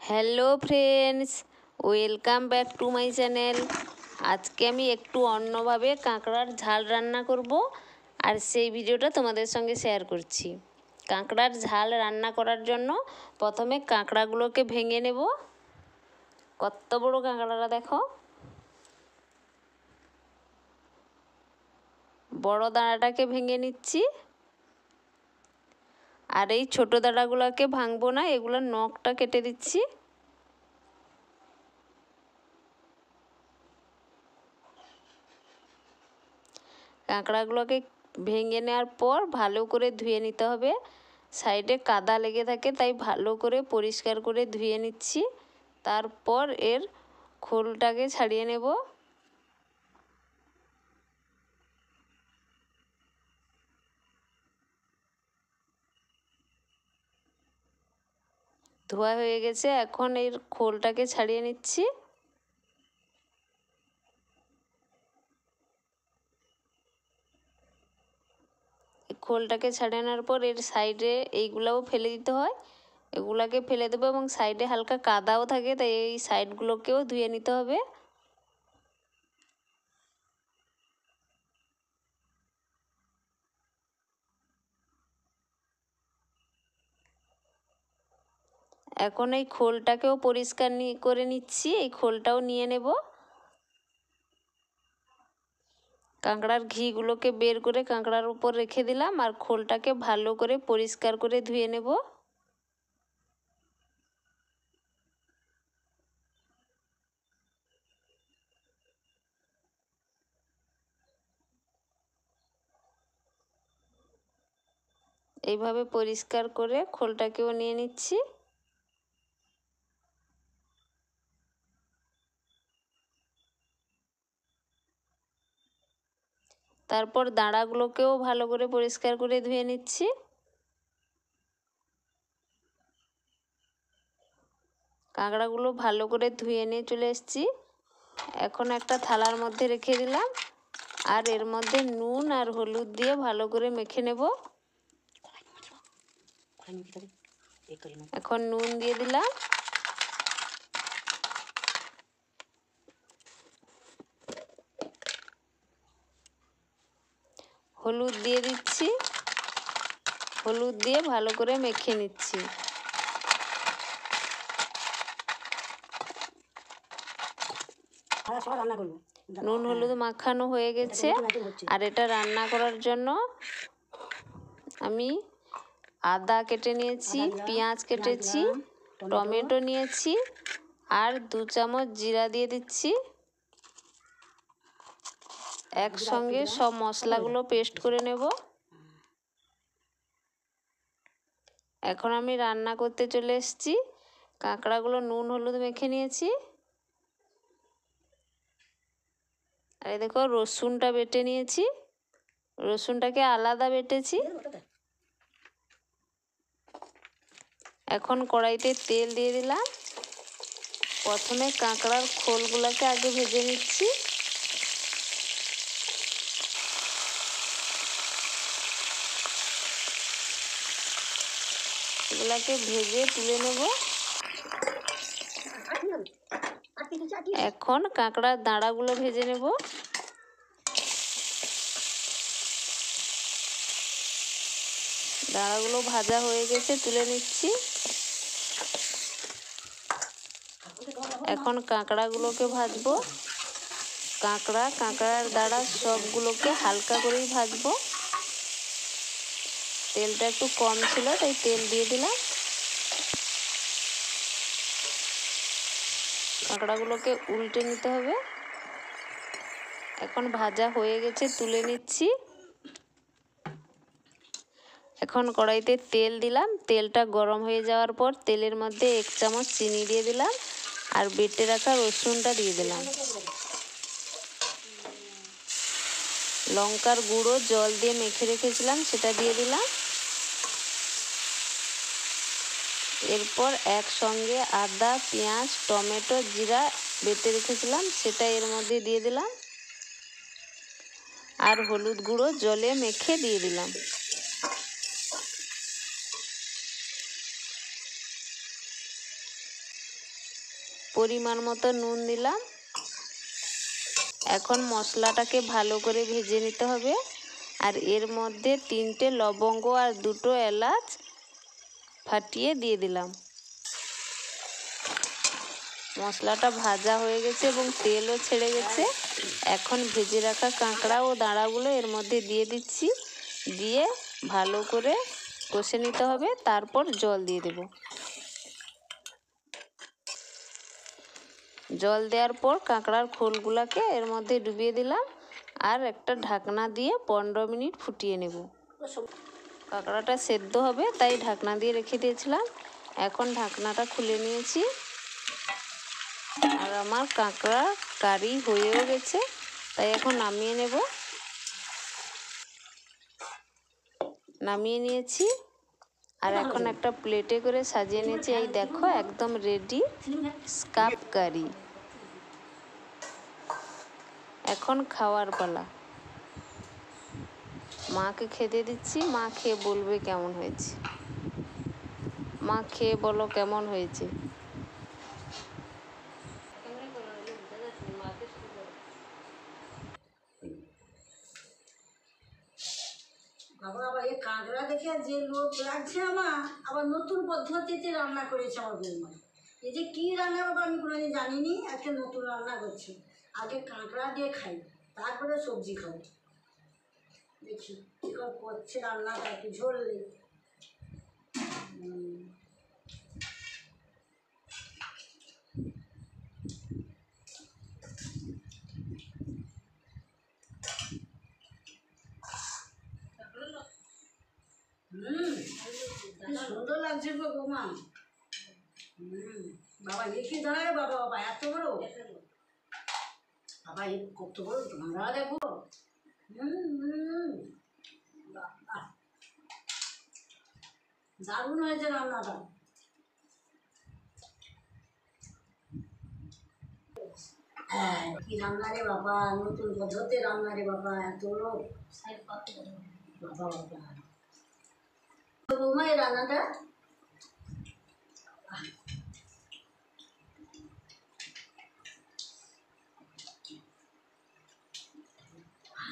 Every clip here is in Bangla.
Hello friends, welcome back to my channel. আজকে আমি একটু অন্যভাবে কাঁকড়ার ঝাল রান্না করব, আর সেই ভিডিওটা তোমাদের সঙ্গে শেয়ার করছি। কাঁকড়ার ঝাল রান্না করার জন্য প্রথমে কাঁকড়াগুলোকে ভেঙে নেব। কত বড় কাঁকড়াটা দেখো, বড় দানাটাকে ভেঙে নিচ্ছি। আর এই ছোট দানাগুলোকে ভাঙবো না, এগুলোর নখটা কেটে দিচ্ছি। কাঁকড়াগুলোকে ভেঙে নেওয়ার পর ভালো করে ধুয়ে নিতে হবে। সাইডে কাদা লেগে থাকে, তাই ভালো করে পরিষ্কার করে ধুয়ে নিচ্ছি। তারপর এর খোলটাকে ছাড়িয়ে নেব। ধোয়া হয়ে গেছে, এখন এর খোলটাকে ছাড়িয়ে নিচ্ছি। খোলটাকে ছাড়িয়ে নেওয়ার পর এর সাইডে এইগুলাও ফেলে দিতে হয়, এগুলাকে ফেলে দেবো। এবং সাইডে হালকা কাদাও থাকে, তাই এই সাইডগুলোকেও ধুয়ে নিতে হবে। এখন এই খোলটাকেও পরিষ্কার করে নিচ্ছি, এই খোলটাও নিয়ে নেব। কাঁকড়ার ঘিগুলোকে বের করে কাঁকড়ার উপর রেখে দিলাম, আর খোলটাকে ভালো করে পরিষ্কার করে ধুয়ে নেব। এইভাবে পরিষ্কার করে খোলটাকেও নিয়ে নিচ্ছি। তারপর দাঁড়াগুলোকেও ভালো করে পরিষ্কার করে ধুয়ে নিচ্ছি। কাঁকড়াগুলো ভালো করে ধুয়ে নিয়ে চলে এসেছি। এখন একটা থালার মধ্যে রেখে দিলাম, আর এর মধ্যে নুন আর হলুদ দিয়ে ভালো করে মেখে নেব। এখন নুন দিয়ে দিলাম, হলুদ দিয়ে দিচ্ছি, হলুদ দিয়ে ভালো করে মেখে নিচ্ছি। নুন হলুদ মাখানো হয়ে গেছে। আর এটা রান্না করার জন্য আমি আদা কেটে নিয়েছি, পেঁয়াজ কেটেছি, টমেটো নিয়েছি, আর 2 চামচ জিরা দিয়ে দিচ্ছি। একসঙ্গে সব মশলাগুলো পেস্ট করে নেব। এখন আমি রান্না করতে চলে এসেছি। কাঁকড়াগুলো নুন হলুদ মেখে নিয়েছি। আর এই দেখো, রসুনটা বেটে নিয়েছি, রসুনটাকে আলাদা বেটেছি। এখন কড়াইতে তেল দিয়ে দিলাম। প্রথমে কাঁকড়ার খোলগুলোকে আগে ভেজে নিচ্ছি। এগুলাকে ভেজে তুলে নেব। এখন কাঁকড়ার দাঁড়াগুলো ভেজে নেব। দাঁড়াগুলো ভাজা হয়ে গেছে, তুলে নিচ্ছি। এখন কাঁকড়াগুলোকে ভাজবো। কাঁকড়ার দাঁড়া সবগুলোকে হালকা করেই ভাজবো। তেলটা একটু কম ছিল, তাই তেল দিয়ে দিলাম। কাঁকড়াগুলোকে উল্টে নিতে হবে। এখন ভাজা হয়ে গেছে, তুলে নিচ্ছি। এখন কড়াইতে তেল দিলাম। তেলটা গরম হয়ে যাওয়ার পর তেলের মধ্যে 1 চামচ চিনি দিয়ে দিলাম, আর বেটে রাখা রসুনটা দিয়ে দিলাম। লঙ্কার গুঁড়ো জল দিয়ে মেখে রেখেছিলাম, সেটা দিয়ে দিলাম। এরপর একসঙ্গে আদা, পেঁয়াজ, টমেটো, জিরা বেটে রেখেছিলাম, সেটা এর মধ্যে দিয়ে দিলাম। আর হলুদ গুঁড়ো জলে মেখে দিয়ে দিলাম। পরিমাণ মতো নুন দিলাম। এখন মশলাটাকে ভালো করে ভেজে নিতে হবে। আর এর মধ্যে 3টে লবঙ্গ আর 2টো এলাচ ফাটিয়ে দিয়ে দিলাম। মশলাটা ভাজা হয়ে গেছে এবং তেলও ছেড়ে গেছে। এখন ভেজে রাখা কাঁকড়া ও দাঁড়াগুলো এর মধ্যে দিয়ে দিচ্ছি। দিয়ে ভালো করে কষে নিতে হবে, তারপর জল দিয়ে দেব। জল দেওয়ার পর কাঁকড়ার খোলগুলোকে এর মধ্যে ডুবিয়ে দিলাম আর একটা ঢাকনা দিয়ে 15 মিনিট ফুটিয়ে নেব। কাঁকড়াটা সেদ্ধ হবে তাই ঢাকনা দিয়ে রেখে দিয়েছিলাম। এখন ঢাকনাটা খুলে নিয়েছি আর আমার কাঁকড়া কারি হয়েও গেছে, তাই এখন নামিয়ে নেব। নামিয়ে নিয়েছি আর এখন একটা প্লেটে করে সাজিয়ে নিয়েছি। এই দেখো একদম রেডি স্কাপ কারি। এখন খাওয়ার পালা। মাকে খেতে দিচ্ছি, মা খেয়ে বলবে কেমন হয়েছে। মা খেয়ে বলো কেমন হয়েছে। বাবা আবার এই কাঁকড়া দেখে যে লোক লাগছে আমার, আবার নতুন পদ্ধতিতে রান্না করেছে আমার বৌমা। এই যে কী রান্না বাবা আমি কোনোদিন জানিনি, আজকে নতুন রান্না করছি। আগে কাঁকড়া দিয়ে খাই, তারপরে সবজি খাই। দেখি কীরকম করছে রান্নাটা, একটু ঝোল নেই। সুন্দর লাগছে গো বৌমা। বাবা এ কি দাঁড়ায় বাবা, বাবা এত বড়, বাবা এ কত বড় দাঁড়া দেখো। দারুণ হয়েছে রান্নাটা। হ্যাঁ কি রান্না রে বাবা, নতুন পদ্ধতি রান্না রে বাবা, এত লোক বাবা বাবা। বৌমা এই রান্নাটা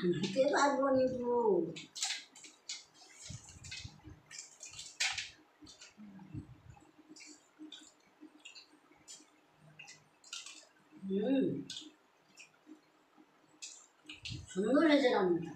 নিতে পারবো নিবু। সুন্দর হয়েছে রান্নাটা।